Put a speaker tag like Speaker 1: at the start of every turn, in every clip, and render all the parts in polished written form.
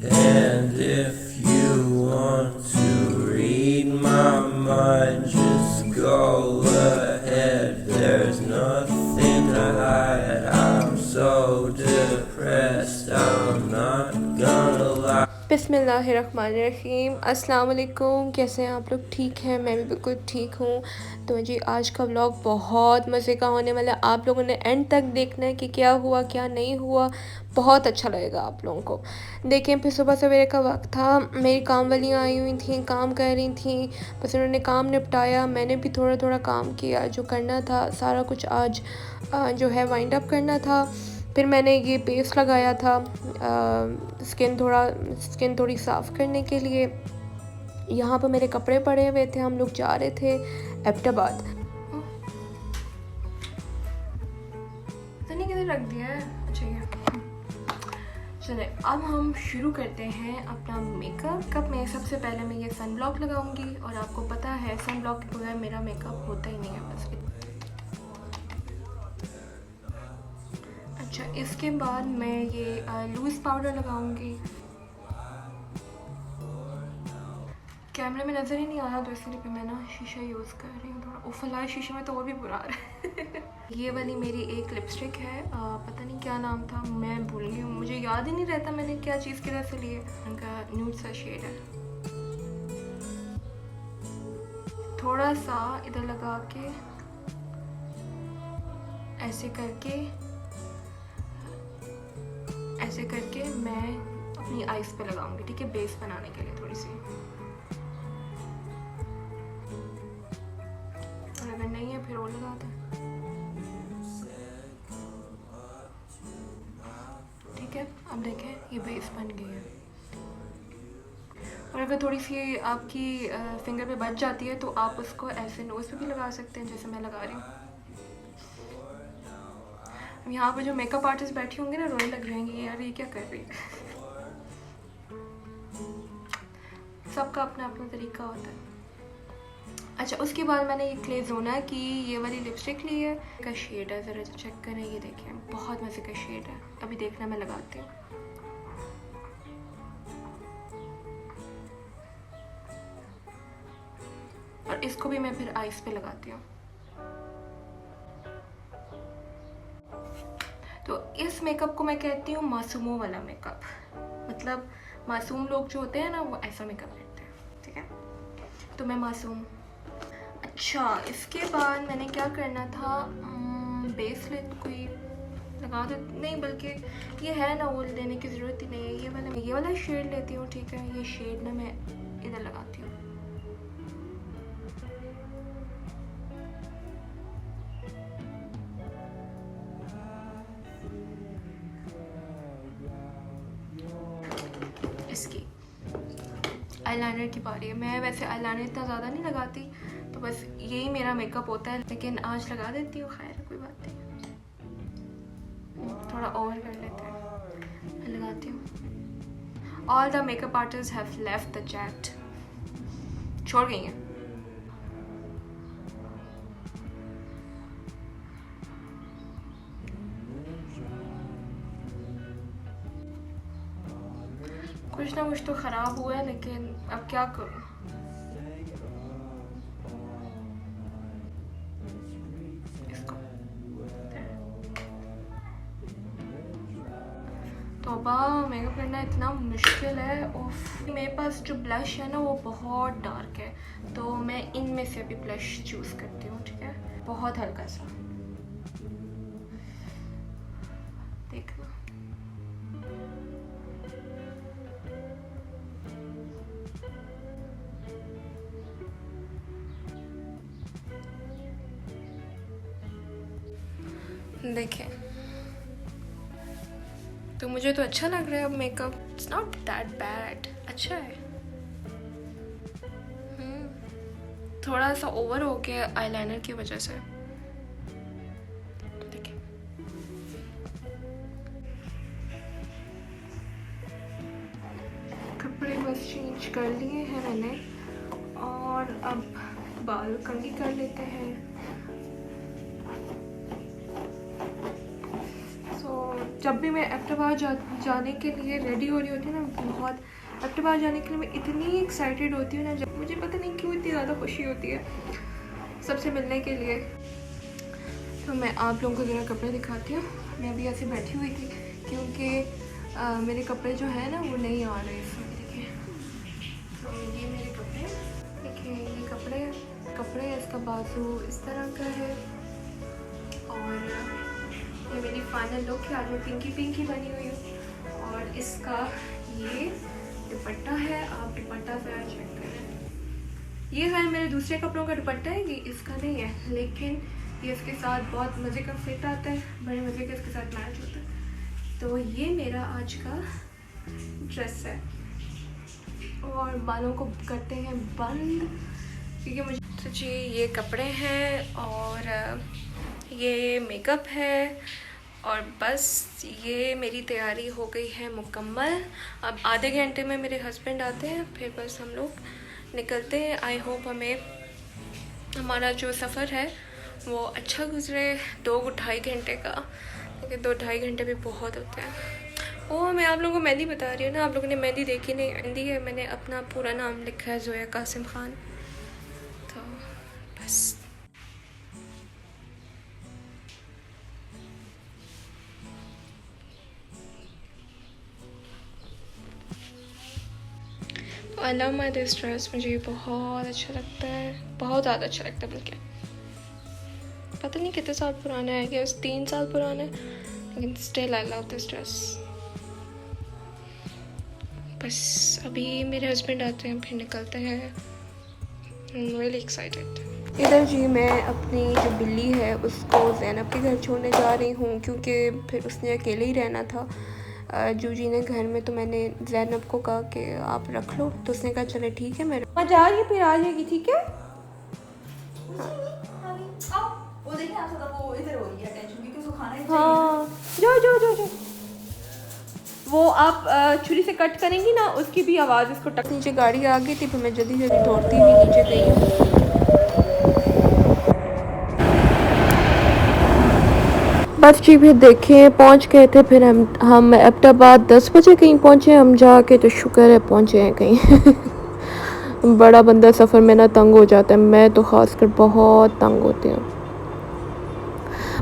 Speaker 1: And if you want to read my mind, just go ahead. There's nothing to hide. I'm so depressed, I'm not gonna lie.
Speaker 2: बिस्मिल्लाहिर्रहमानिर्रहीम। अस्सलाम वालेकुम। कैसे हैं आप लोग? ठीक हैं, मैं भी बिल्कुल ठीक हूँ। तो जी आज का व्लॉग बहुत मज़े का होने वाला है। आप लोगों ने एंड तक देखना है कि क्या हुआ क्या नहीं हुआ, बहुत अच्छा लगेगा आप लोगों को। देखें, फिर सुबह सवेरे का वक्त था, मेरी काम वालियाँ आई हुई थी, काम कर रही थी, बस उन्होंने काम निपटाया, मैंने भी थोड़ा थोड़ा काम किया जो करना था। सारा कुछ आज जो है वाइंड अप करना था। फिर मैंने ये पेस्ट लगाया था स्किन थोड़ी साफ़ करने के लिए। यहाँ पर मेरे कपड़े पड़े हुए थे, हम लोग जा रहे थे एबटाबाद। तो नहीं किधर रख दिया है? अच्छा ये चले, अब हम शुरू करते हैं अपना मेकअप में। सबसे पहले मैं ये सन ब्लॉक लगाऊंगी और आपको पता है सन ब्लॉक के बगैर मेरा मेकअप होता ही नहीं है बस। अच्छा, इसके बाद मैं ये लूज़ पाउडर लगाऊंगी। कैमरे में नज़र ही नहीं आ रहा तो इसलिए मैं ना शीशा यूज़ कर रही हूँ थोड़ा। उफला शीशे में तो और भी बुरा आ रहा है। ये वाली मेरी एक लिपस्टिक है, पता नहीं क्या नाम था, मैं भूल गई हूँ, मुझे याद ही नहीं रहता मैंने क्या चीज़ की तरह से लिए। उनका न्यूड सा शेड है। थोड़ा सा इधर लगा के ऐसे करके मैं अपनी आईज पे लगाऊंगी, ठीक है, बेस बनाने के लिए थोड़ी सी। और अगर नहीं है फिर और लगा दें, ठीक है। अब देखें ये बेस बन गई है। और अगर थोड़ी सी आपकी फिंगर पे बच जाती है तो आप उसको ऐसे नोज़ पे भी लगा सकते हैं जैसे मैं लगा रही हूँ। यहाँ पर जो मेकअप आर्टिस्ट बैठे होंगे ना रोने लग जाएंगे, यार ये क्या कर रही है। सबका अपना अपना तरीका होता है। अच्छा, उसके बाद मैंने ये क्लेज़ोना की ये वाली लिपस्टिक ली है, का शेड है, ज़रा चेक करें, ये देखें बहुत मज़े का शेड है। अभी देखना मैं लगाती हूँ। और इसको भी मैं फिर आईज पे लगाती हूँ। तो इस मेकअप को मैं कहती हूँ मासूमों वाला मेकअप। मतलब मासूम लोग जो होते हैं ना वो ऐसा मेकअप करते हैं, ठीक है। तो मैं मासूम। अच्छा, इसके बाद मैंने क्या करना था, बेस कोई लगा दे, नहीं बल्कि ये है ना वो लेने की ज़रूरत ही नहीं है। ये वाला शेड लेती हूँ, ठीक है। ये शेड ना मैं इधर लगाती हूँ। इसकी आईलाइनर की बारी है। मैं वैसे आईलाइनर इतना ज़्यादा नहीं लगाती, तो बस यही मेरा मेकअप होता है, लेकिन आज लगा देती हूँ। खैर कोई बात नहीं, थोड़ा ओवर कर लेते हैं। मैं लगाती हूँ। All the makeup artist have left the chat, छोड़ गई हैं। कुछ ना कुछ तो ख़राब हुआ है, लेकिन अब क्या करूँ। तौबा, मेकअप करना इतना मुश्किल है। उफ, मेरे पास जो ब्लश है ना वो बहुत डार्क है, तो मैं इनमें से भी ब्लश चूज़ करती हूँ, ठीक है। बहुत हल्का सा, देखना। देखें, तो मुझे तो अच्छा लग रहा है अब makeup. It's not that bad, अच्छा है। थोड़ा सा ओवर हो गया आईलाइनर की वजह से। देखिए, कपड़े बस चेंज कर लिए हैं मैंने, और अब बाल कंघी कर लेते हैं। जब भी मैं एबटाबाद जाने के लिए रेडी हो रही होती हूँ ना, बहुत एबटाबाद जाने के लिए मैं इतनी एक्साइटेड होती हूँ ना, जब मुझे पता नहीं क्यों इतनी ज़्यादा खुशी होती है सबसे मिलने के लिए। तो मैं आप लोगों को ज़रा कपड़े दिखाती हूँ। मैं अभी ऐसे बैठी हुई थी क्योंकि मेरे कपड़े जो है ना वो नहीं आ रहे इसमें। देखिए, तो ये मेरे कपड़े, देखिए ये कपड़े इसका बाजू इस तरह का है और ये मेरी फाइनल लुक है। आज मैं पिंकी बनी हुई हूँ और इसका ये दुपट्टा है। आप दुपट्टा ज़रा चेक करें। ये है मेरे दूसरे कपड़ों का दुपट्टा है, ये इसका नहीं है, लेकिन ये इसके साथ बहुत मज़े का फिट आता है, बड़े मज़े का इसके साथ मैच होता है। तो ये मेरा आज का ड्रेस है और बालों को करते हैं बंद क्योंकि मुझे तो जी ये कपड़े हैं और ये मेकअप है और बस ये मेरी तैयारी हो गई है मुकम्मल। अब आधे घंटे में मेरे हस्बैंड आते हैं, फिर बस हम लोग निकलते हैं। आई होप हमारा जो सफ़र है वो अच्छा गुजरे। 2-2.5 घंटे का, क्योंकि 2-2.5 घंटे भी बहुत होते हैं। ओह, मैं आप लोगों को मेहंदी बता रही हूँ ना, आप लोगों ने मेहंदी देखी नहीं। मेहंदी है, मैंने अपना पूरा नाम लिखा है, ज़ोया कासिम ख़ान। तो बस I love my this dress. मुझे ये बहुत अच्छा लगता है, बहुत ज़्यादा अच्छा लगता है। बल्कि पता नहीं कितने साल पुराना है, कि 3 साल पुराना है, लेकिन still I love this dress. बस अभी मेरे हस्बैंड आते हैं, फिर निकलते हैं। I am really excited. इधर जी मैं अपनी जो बिल्ली है उसको ज़ैनब के घर छोड़ने जा रही हूँ, क्योंकि फिर उसने अकेले ही रहना था जूजी ने घर में। तो मैंने ज़ैनब को कहा कि आप रख लो, तो उसने कहा चले ठीक है, मैं जा रही फिर आ जाएगी, ठीक है। हाँ, जो वो आप छुरी से कट करेंगी ना, उसकी भी आवाज़ इसको टक। नीचे गाड़ी आ गई थी, फिर मैं जल्दी दौड़ती हुई नीचे गई। बस जी फिर देखें पहुंच गए थे। फिर हम एबटाबाद 10 बजे कहीं पहुंचे हम जाके, तो शुक्र है पहुंचे हैं कहीं। बड़ा बंदा सफ़र में ना तंग हो जाता है, मैं तो ख़ासकर बहुत तंग होती हूँ।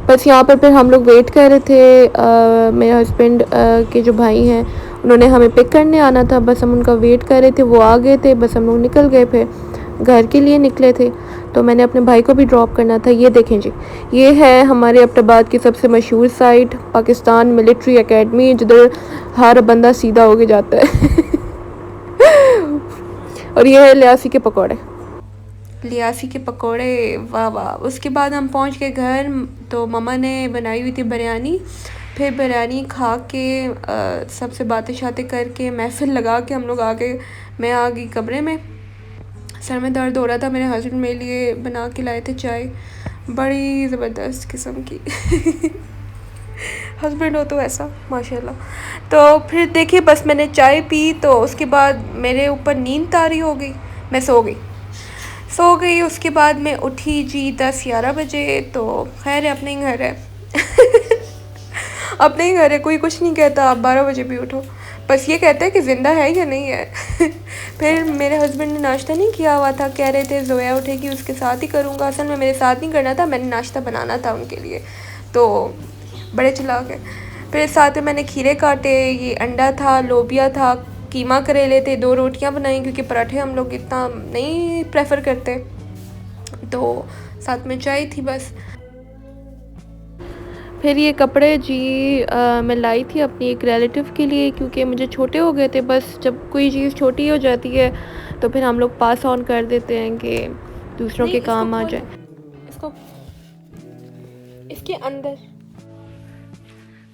Speaker 2: बस यहाँ पर फिर हम लोग वेट कर रहे थे। मेरे हस्बैंड के जो भाई हैं उन्होंने हमें पिक करने आना था, बस हम उनका वेट कर रहे थे। वो आ गए थे, बस हम लोग निकल गए, फिर घर के लिए निकले थे। तो मैंने अपने भाई को भी ड्रॉप करना था। ये देखें जी, ये है हमारे एबटाबाद की सबसे मशहूर साइट, पाकिस्तान मिलिट्री एकेडमी, जिधर हर बंदा सीधा होके जाता है। और ये है लियासी के पकोड़े, वाह वाह। उसके बाद हम पहुंच गए घर, तो मम्मा ने बनाई हुई थी बिरयानी। फिर बिरयानी खा के सबसे बातें शातें करके महफिल लगा के हम लोग आ गए। मैं आ गई कमरे में, सर में दर्द हो रहा था। मेरे हस्बैंड मेरे लिए बना के लाए थे चाय, बड़ी ज़बरदस्त किस्म की। हस्बैंड हो तो ऐसा माशाल्लाह। तो फिर देखिए बस मैंने चाय पी, तो उसके बाद मेरे ऊपर नींद तारी हो गई, मैं सो गई। उसके बाद मैं उठी जी 10-11 बजे। तो खैर है, अपने ही घर है। अपने ही घर है, कोई कुछ नहीं कहता आप 12 बजे भी उठो, बस ये कहता है कि ज़िंदा है या नहीं है। फिर मेरे हस्बैंड ने नाश्ता नहीं किया हुआ था, कह रहे थे ज़ोया उठेगी उसके साथ ही करूँगा। असल में मेरे साथ नहीं करना था, मैंने नाश्ता बनाना था उनके लिए, तो बड़े चालाक है। फिर साथ में मैंने खीरे काटे, ये अंडा था, लोबिया था, कीमा करेले थे, 2 रोटियां बनाई, क्योंकि पराठे हम लोग इतना नहीं प्रेफर करते। तो साथ में चाय थी बस। फिर ये कपड़े जी मैं लाई थी अपनी एक रिलेटिव के लिए, क्योंकि मुझे छोटे हो गए थे। बस जब कोई चीज़ छोटी हो जाती है तो फिर हम लोग पास ऑन कर देते हैं कि दूसरों के काम आ जाए। इसको इसके अंदर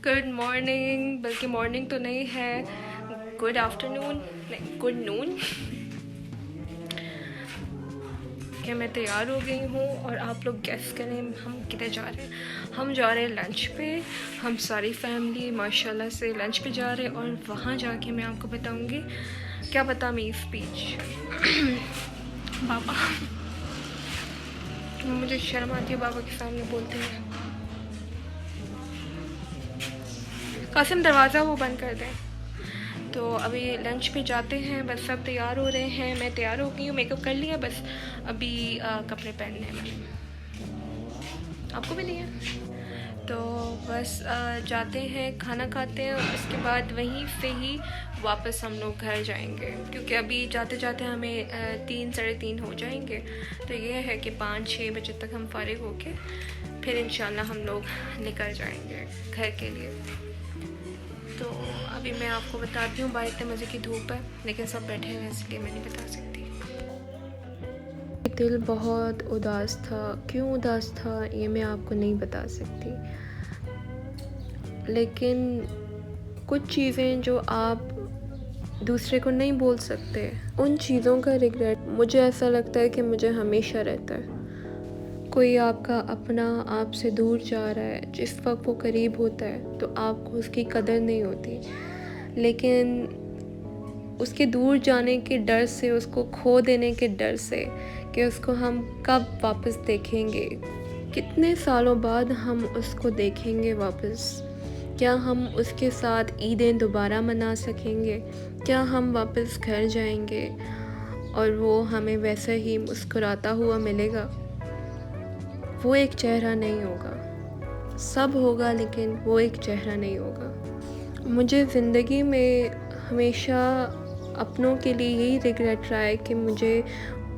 Speaker 2: गुड मॉर्निंग, बल्कि मॉर्निंग तो नहीं है, गुड आफ्टरनून, नहीं गुड नून। कि मैं तैयार हो गई हूँ और आप लोग गेस करें हम किधर जा रहे हैं। हम जा रहे हैं लंच पे, हम सारी फैमिली माशाल्लाह से लंच पे जा रहे हैं। और वहाँ जाके मैं आपको बताऊँगी क्या पता मेरी स्पीच। बाबा, मुझे शर्म आती है बाबा के सामने बोलते हैं। कासिम दरवाज़ा वो बंद कर दें। तो अभी लंच पे जाते हैं, बस सब तैयार हो रहे हैं, मैं तैयार हो गई हूँ, मेकअप कर लिया, बस अभी कपड़े पहनने हैं मैंने, आपको भी नहीं है। तो बस जाते हैं, खाना खाते हैं, उसके बाद वहीं से ही वापस हम लोग घर जाएंगे, क्योंकि अभी जाते जाते हमें 3 साढ़े 3 हो जाएंगे। तो ये है कि 5-6 बजे तक हम फारिग होके फिर इंशाल्लाह हम लोग निकल जाएंगे घर के लिए। तो अभी मैं आपको बताती हूँ, बाहर इतने मज़े की धूप है, लेकिन सब बैठे हैं इसलिए मैं नहीं बता सकती। दिल बहुत उदास था, क्यों उदास था ये मैं आपको नहीं बता सकती, लेकिन कुछ चीज़ें जो आप दूसरे को नहीं बोल सकते, उन चीज़ों का रिग्रेट मुझे ऐसा लगता है कि मुझे हमेशा रहता है। कोई आपका अपना आपसे दूर जा रहा है, जिस वक्त वो करीब होता है तो आपको उसकी कदर नहीं होती, लेकिन उसके दूर जाने के डर से, उसको खो देने के डर से कि उसको हम कब वापस देखेंगे, कितने सालों बाद हम उसको देखेंगे वापस, क्या हम उसके साथ ईदें दोबारा मना सकेंगे, क्या हम वापस घर जाएंगे और वो हमें वैसे ही मुस्कुराता हुआ मिलेगा। वो एक चेहरा नहीं होगा, सब होगा लेकिन वो एक चेहरा नहीं होगा। मुझे ज़िंदगी में हमेशा अपनों के लिए यही रिग्रेट रहा है कि मुझे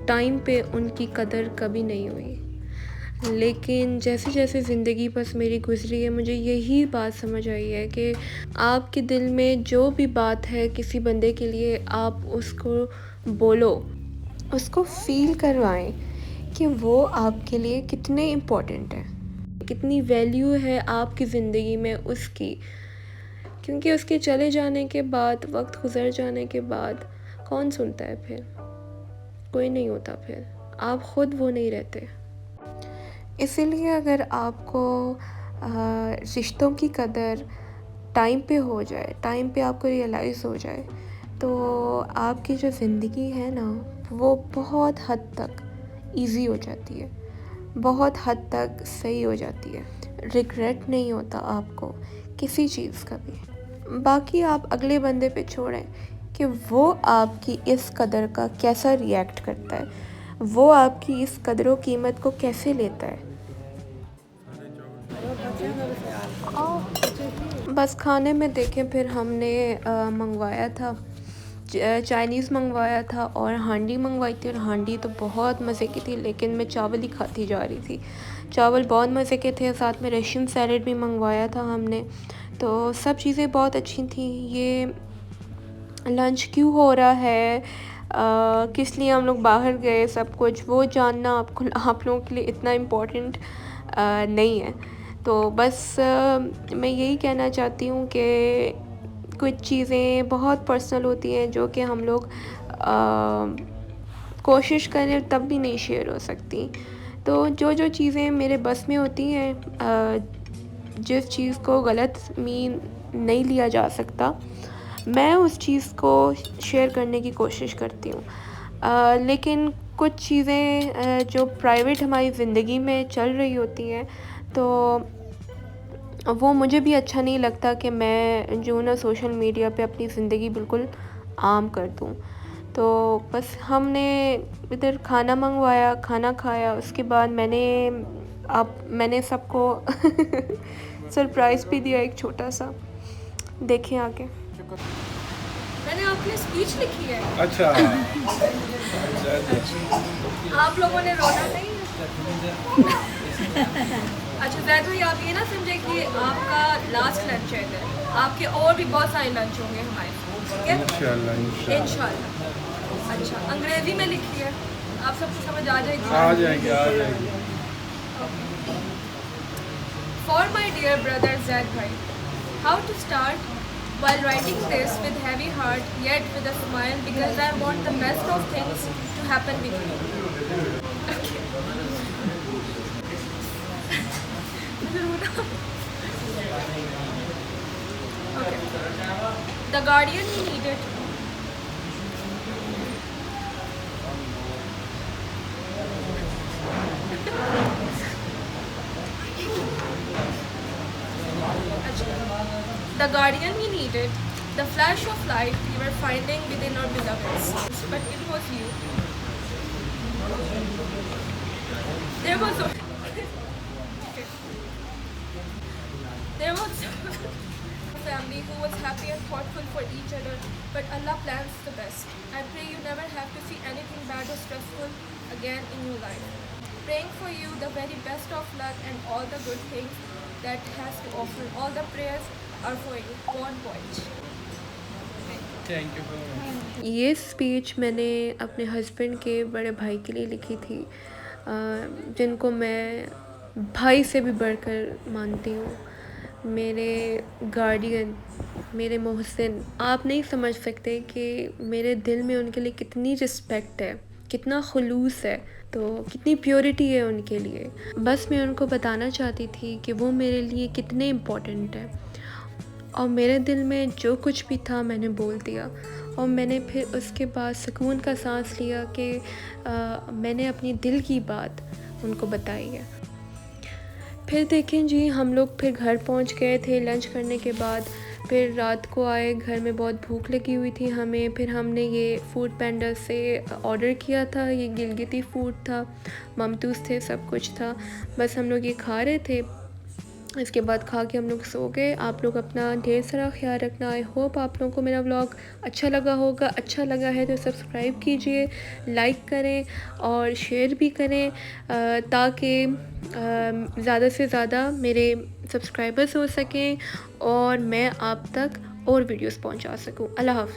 Speaker 2: टाइम पे उनकी कदर कभी नहीं हुई, लेकिन जैसे जैसे ज़िंदगी बस मेरी गुजरी है, मुझे यही बात समझ आई है कि आपके दिल में जो भी बात है किसी बंदे के लिए, आप उसको बोलो, उसको फ़ील करवाएं कि वो आपके लिए कितने इम्पोर्टेंट है, कितनी वैल्यू है आपकी ज़िंदगी में उसकी। क्योंकि उसके चले जाने के बाद, वक्त गुज़र जाने के बाद कौन सुनता है फिर? कोई नहीं होता फिर, आप ख़ुद वो नहीं रहते। इसीलिए अगर आपको रिश्तों की कदर टाइम पे हो जाए, टाइम पे आपको रियलाइज़ हो जाए, तो आपकी जो ज़िंदगी है ना, वो बहुत हद तक इजी हो जाती है, बहुत हद तक सही हो जाती है। रिग्रेट नहीं होता आपको किसी चीज़ का भी। बाकी आप अगले बंदे पे छोड़ें कि वो आपकी इस कदर का कैसा रिएक्ट करता है, वो आपकी इस कदर व कीमत को कैसे लेता है। बस खाने में देखें, फिर हमने मंगवाया था, चाइनीज़ मंगवाया था और हांडी मंगवाई थी, और हांडी तो बहुत मज़े की थी, लेकिन मैं चावल ही खाती जा रही थी। चावल बहुत मज़े के थे, साथ में रशियन सैलेड भी मंगवाया था हमने, तो सब चीज़ें बहुत अच्छी थी। ये लंच क्यों हो रहा है, किस लिए हम लोग बाहर गए, सब कुछ वो जानना आप लोगों के लिए इतना इम्पोर्टेंट नहीं है। तो बस मैं यही कहना चाहती हूँ कि कुछ चीज़ें बहुत पर्सनल होती हैं जो कि हम लोग कोशिश करें तब भी नहीं शेयर हो सकती। तो जो चीज़ें मेरे बस में होती हैं, जिस चीज़ को गलत मीन नहीं लिया जा सकता, मैं उस चीज़ को शेयर करने की कोशिश करती हूँ। लेकिन कुछ चीज़ें जो प्राइवेट हमारी ज़िंदगी में चल रही होती हैं, तो वो मुझे भी अच्छा नहीं लगता कि मैं जो ना सोशल मीडिया पे अपनी ज़िंदगी बिल्कुल आम कर दूँ। तो बस हमने इधर खाना मंगवाया, खाना खाया, उसके बाद मैंने सबको सरप्राइज़ भी दिया एक छोटा सा, देखें आके। मैंने आपकी स्पीच लिखी है।
Speaker 3: अच्छा।
Speaker 2: आप लोगों ने रोना नहीं है? अच्छा जैद भाई, आप ये ना समझे कि आपका लास्ट लंच है इधर, आपके और भी बहुत सारे लंच होंगे हमारे, ठीक है? इंशाल्लाह। अच्छा, अंग्रेज़ी में लिखी है, आप सबको समझ आ जाएगी?
Speaker 3: आ जाएगी।
Speaker 2: For my dear brother Zaid bhai, how to start? While writing this with heavy heart yet with a smile, because I want the best of things to happen with you. Okay. Okay. The guardian he needed. अच्छा the guardian we needed, the flash of light we were finding within our beloveds. But it was you. There was a there was a family who was happy and thoughtful for each other, but Allah plans the best. I pray you never have to see anything bad or stressful again in your life. Praying for you the very best of luck and all the good things that has to offer. All the prayers are for you. Born Point.
Speaker 3: Thank you so much.
Speaker 2: ये speech मैंने अपने husband के बड़े भाई के लिए लिखी थी, जिनको मैं भाई से भी बढ़कर मानती हूँ, मेरे गार्डियन, मेरे मोहसिन। आप नहीं समझ सकते कि मेरे दिल में उनके लिए कितनी रिस्पेक्ट है, कितना खुलूस है, तो कितनी प्योरिटी है उनके लिए। बस मैं उनको बताना चाहती थी कि वो मेरे लिए कितने इम्पोर्टेंट है, और मेरे दिल में जो कुछ भी था मैंने बोल दिया, और मैंने फिर उसके बाद सुकून का सांस लिया कि मैंने अपनी दिल की बात उनको बताई है। फिर देखें जी, हम लोग फिर घर पहुंच गए थे लंच करने के बाद। फिर रात को आए, घर में बहुत भूख लगी हुई थी हमें। फिर हमने ये फूड पैंडा से ऑर्डर किया था, ये गिलगिती फूड था, ममतूस थे, सब कुछ था। बस हम लोग ये खा रहे थे। इसके बाद खा के हम लोग सो गए। आप लोग अपना ढेर सारा ख्याल रखना। आई होप आप लोगों को मेरा व्लॉग अच्छा लगा होगा। अच्छा लगा है तो सब्सक्राइब कीजिए, लाइक करें और शेयर भी करें, ताकि ज़्यादा से ज़्यादा मेरे सब्सक्राइबर्स हो सकें और मैं आप तक और वीडियोस पहुंचा सकूं। अल्लाह हाफ़िज़।